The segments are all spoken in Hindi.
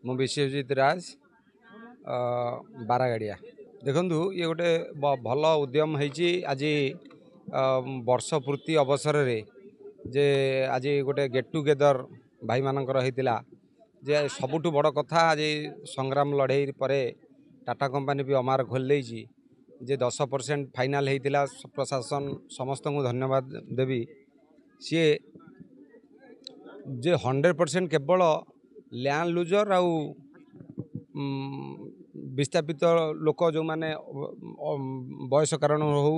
मु विश्वजित राज बारागाड़िया देखु ये गोटे भल उद्यम होती आज वर्ष पूर्ति अवसर रे जे आज गोटे गेट टुगेदर भाई मानकर होता जे सबुठ बड़ कथा आज संग्राम लड़ई पर टाटा कंपनी भी अमार खोल देजी जे 10% फाइनाल होता प्रशासन समस्त को धन्यवाद देवी सी जे 100% केवल लैंड लुजर आउ विस्थापित लोक जो माने बयस कारण हो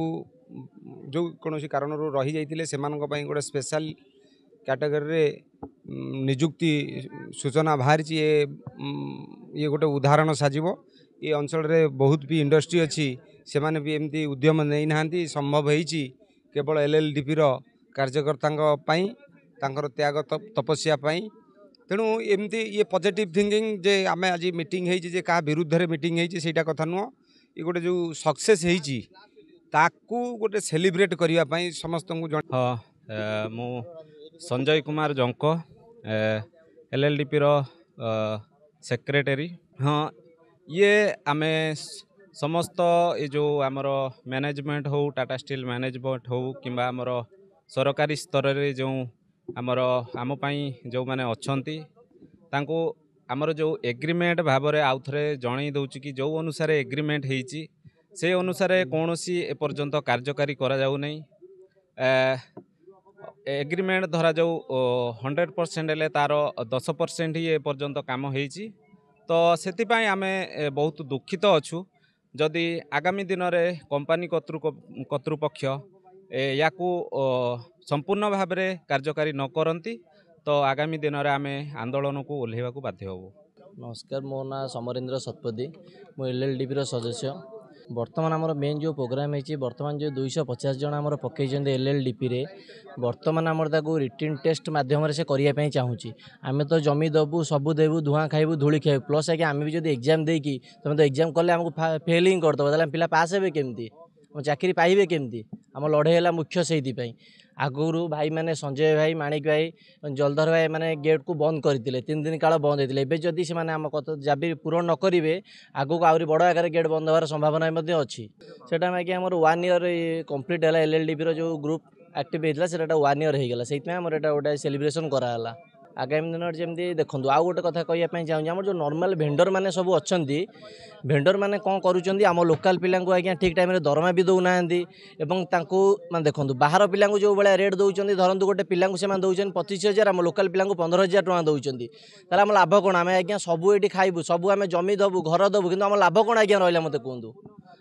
जो कौन कारण रही जाते से गोटे स्पेशल कैटेगरी निजुक्ति सूचना बाहरी ये गोटे उदाहरण साजिब ये अंचल रे बहुत भी इंडस्ट्री अच्छी से माने भी एमती उद्यम नहीं ना संभव होती केवल एलएलडीपी रो कार्यकर्ता तांकर त्याग तपस्या तेणु एमती ये पॉजिटिव थिंकिंग जे आम आज मीटिंग होती जे क्या विरुद्ध रे मीटिंग होती से कथा नुह ये गोटे जो सक्सेस होती ताकू गोटे सेलिब्रेट करने समस्त को हाँ मु संजय कुमार जंक एलएलडीपी रो सेक्रेटरी हाँ ये आमे समस्त ये जो आमर मैनेजमेंट हो टाटा स्टील मैनेजमेंट हो कि आमर सरकारी स्तर रे जो आमर आम जो माने अच्छी तांको आमर जो एग्रीमेंट भाव में आउ थे जन दूँ कि जो अनुसार एग्रीमेंट होती से अनुसार कौन सी एपर्यंत कार्यकारी करा जाऊ नहीं एग्रीमेंट धरा जो 100% हेले तार 10% ही एपर्यंत काम होती तो से आमे बहुत दुखित अच्छु जदि आगामी दिन में कंपनी कर्तृपक्ष या संपूर्ण भाव में कार्यकारी न करती तो आगामी दिन में आमे आंदोलन को ओह्लैवा बाध्य हबू। नमस्कार मो ना समरेन्द्र सतपथी मु एलएलडीपी सदस्य बर्तमान आमर मेन जो प्रोग्राम है बर्तमान जो 250 जन आमर पकई एलएलडीपी रे बर्तमान आमर ताको रिटिन टेस्ट माध्यम से करने चाहूँगी आम तो जमी दबू सबू देवु धुआं खाइबू धूली खाइबू प्लस आगे आम भी जो एग्जाम देकी तुम तो एग्जाम कले आमको फेल ही करदे पिला पास हे केमती चाकरी पाइबे केमती आम लड़े है मुख्य से आगुरी भाई मैंने संजय भाई माणिक भाई जलधर भाई मैंने गेट को बंद करते 3 दिन काल बंद होते एवं जदि से आम दाबी पूरण न करेंगे आगू आहरी बड़ आकार गेट बंद होवार संभावना अच्छी से आम 1 ईयर कंप्लीट है एलएलडीपी जो ग्रुप एक्टिव होता है 1 ईयर होगा से गोटे सेलिब्रेशन कराला आगामी दिन जमी देखो आउ गोटे कथा कहवाई चाहिए आम जो नॉर्मल भेंडर मैंने सब अच्छा भेंडर मैंने कौन करुँच आम लोकल पिला आज्ञा ठीक टाइम दरमा भी दौना मैं देखो बाहर पिला जो भाई रेट दौरान धरतु गोटे पिला से दौरान 25,000 आम लोकल पिला 15,000 टका दौरान आम लाभ कौन आम आज्ञा सबू ये खाइबू सबू आम जमी दबू घर दबू कि आम लाभ कौन आज्ञा रहा मत कहूँ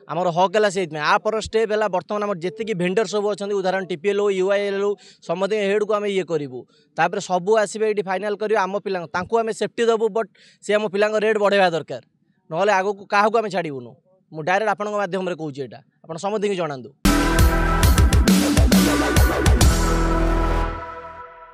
आमर हक है से पर स्टेप है बर्तमान आम जी भेंडर सब अच्छा उदाहरण टीपीएल हो यूआईएल हो समझ हेड को आम ये करूँ तापर सबू आसवे ये फाइनाल कर आम पिला आम सेफ्टी दबू बट सी आम पिला रेट बढ़ावा दरकार ना आगे क्या आम छाड़बूनु मुझे डायरेक्ट आपण माध्यम कहूँ यहाँ आप समझ जनातु।